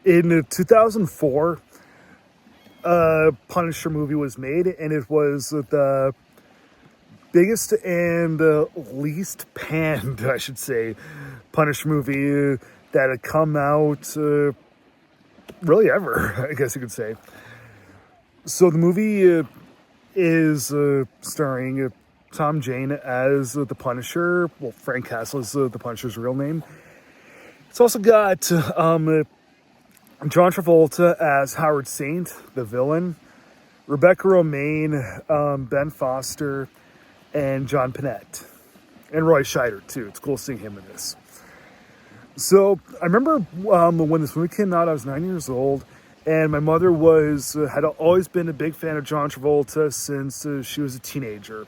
In 2004, a Punisher movie was made, and it was the biggest and least panned, I should say, Punisher movie that had come out really ever, I guess you could say. So the movie is starring Tom Jane as the Punisher. Well, Frank Castle is the Punisher's real name. It's also got John Travolta as Howard Saint, the villain, Rebecca Romijn, Ben Foster, and John Panette. And Roy Scheider, too. It's cool seeing him in this. So, I remember when this movie came out, I was 9 years old, and my mother had always been a big fan of John Travolta since she was a teenager,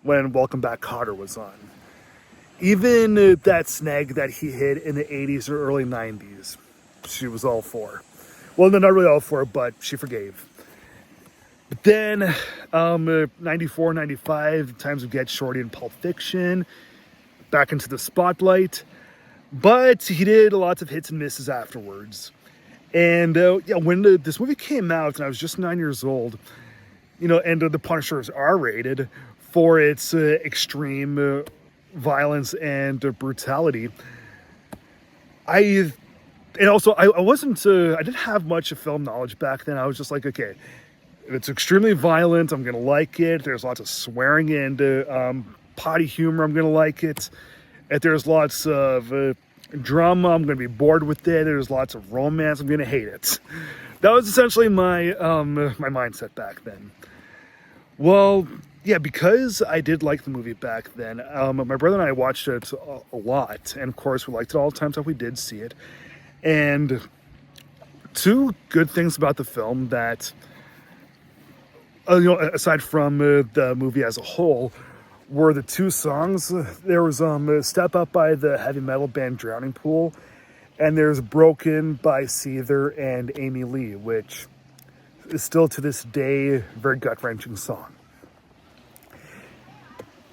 when Welcome Back, Kotter was on. Even that snag that he hit in the 80s or early 90s, she was all for. Well, no, not really all for, but she forgave. But then, 94, 95, Times of Get Shorty and Pulp Fiction, back into the spotlight. But he did lots of hits and misses afterwards. And when this movie came out, and I was just 9 years old, and The Punisher is R-rated for its extreme violence and brutality. I didn't have much of film knowledge back then. I was just like, okay, if it's extremely violent, I'm going to like it. There's lots of swearing and potty humor, I'm going to like it. If there's lots of drama, I'm going to be bored with it. There's lots of romance, I'm going to hate it. That was essentially my my mindset back then. Well, yeah, because I did like the movie back then, my brother and I watched it a lot. And of course, we liked it all the times that we did see it. And two good things about the film that, aside from the movie as a whole, were the two songs. There was Step Up by the heavy metal band Drowning Pool, and there's Broken by Seether and Amy Lee, which is still to this day a very gut-wrenching song.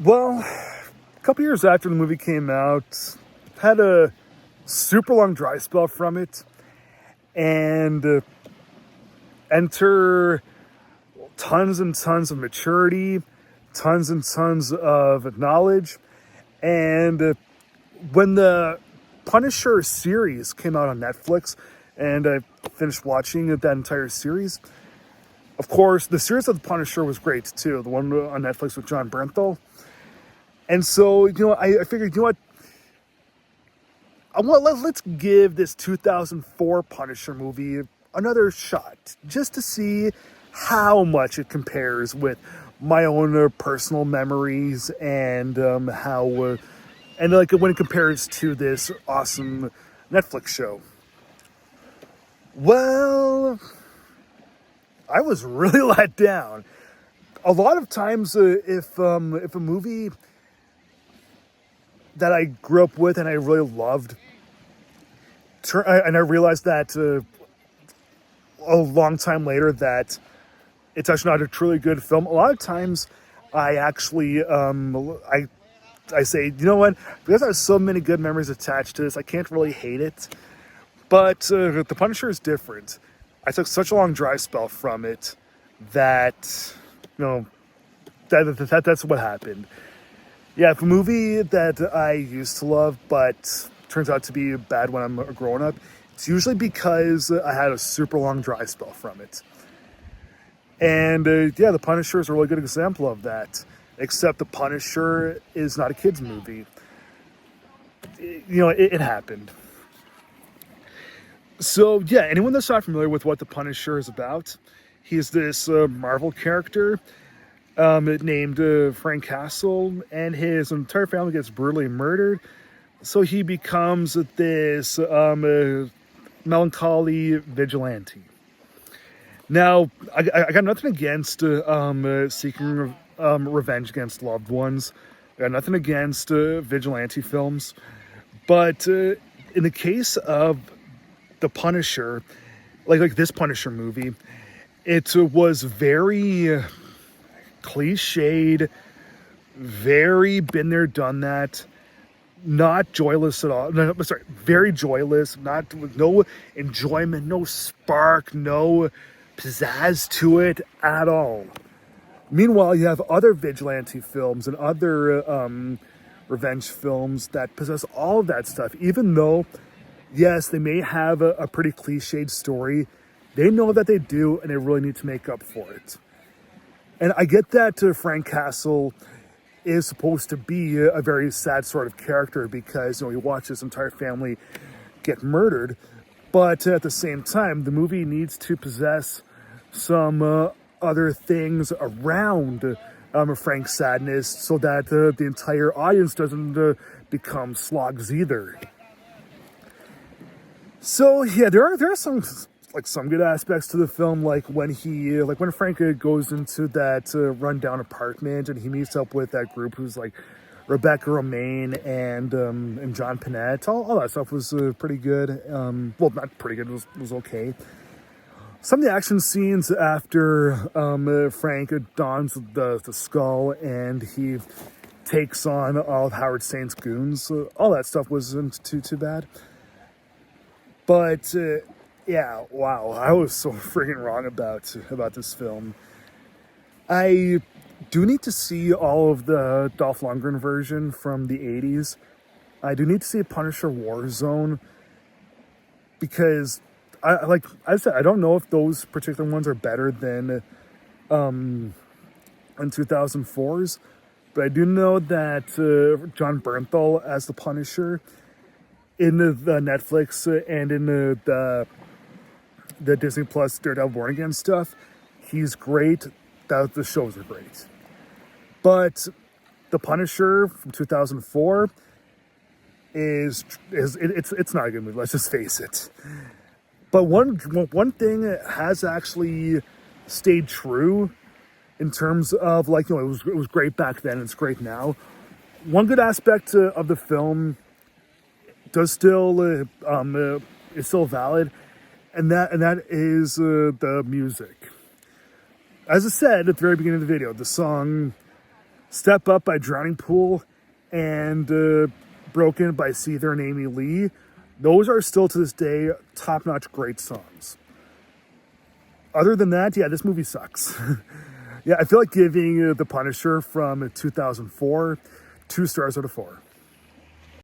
Well, a couple years after the movie came out, had a super long dry spell from it, and enter tons and tons of maturity, tons and tons of knowledge. And when the Punisher series came out on Netflix, and I finished watching that entire series, of course, the series of the Punisher was great too, the one on Netflix with John Bernthal. And so, I figured, let's give this 2004 Punisher movie another shot, just to see how much it compares with my own personal memories and how when it compares to this awesome Netflix show. Well, I was really let down. A lot of times, if a movie that I grew up with and I really loved, and I realized that a long time later that it's actually not a truly good film, a lot of times I actually I say, you know what, because I have so many good memories attached to this, I can't really hate it. But The Punisher is different. I took such a long dry spell from it that that's what happened. Yeah, it's a movie that I used to love, but turns out to be bad when I'm a grown up. It's usually because I had a super long dry spell from it. And The Punisher is a really good example of that. Except The Punisher is not a kid's movie. It happened. So, yeah, anyone that's not familiar with what The Punisher is about, he's this Marvel character named Frank Castle, and his entire family gets brutally murdered. So he becomes this melancholy vigilante. Now, I got nothing against seeking revenge against loved ones. I got nothing against vigilante films. But in the case of The Punisher, like this Punisher movie, it was very cliched, very been there, done that. not joyless at all. No, sorry, very joyless. Not with no enjoyment, no spark, no pizzazz to it at all. Meanwhile, you have other vigilante films and other revenge films that possess all of that stuff. Even though, yes, they may have a pretty cliched story, they know that they do, and they really need to make up for it. And I get that Frank Castle is supposed to be a very sad sort of character because, you watch his entire family get murdered. But at the same time, the movie needs to possess some other things around Frank's sadness so that the entire audience doesn't become slogs either. So yeah, there are some good aspects to the film, like when Frank goes into that rundown apartment and he meets up with that group who's like Rebecca Romaine and John Panette. All that stuff was pretty good. Well, not pretty good. It was okay. Some of the action scenes after Frank dons the skull and he takes on all of Howard Saint's goons, all that stuff wasn't too bad. But yeah, wow, I was so freaking wrong about this film. I do need to see all of the Dolph Lundgren version from the 80s. I do need to see a Punisher Warzone because I said, I don't know if those particular ones are better than in 2004's, but I do know that John Bernthal as the Punisher in the Netflix and in the Disney Plus Daredevil Born Again stuff, he's great. The shows are great. But the Punisher from 2004 it's not a good movie. Let's just face it. But one thing has actually stayed true in terms of it was great back then. It's great now. One good aspect of the film is still valid, and that is the music. As I said at the very beginning of the video, the song "Step Up" by Drowning Pool and "Broken" by Seether and Amy Lee. Those are still to this day top-notch great songs. Other than that, yeah, this movie sucks. Yeah, I feel like giving The Punisher from 2004 2 stars out of 4.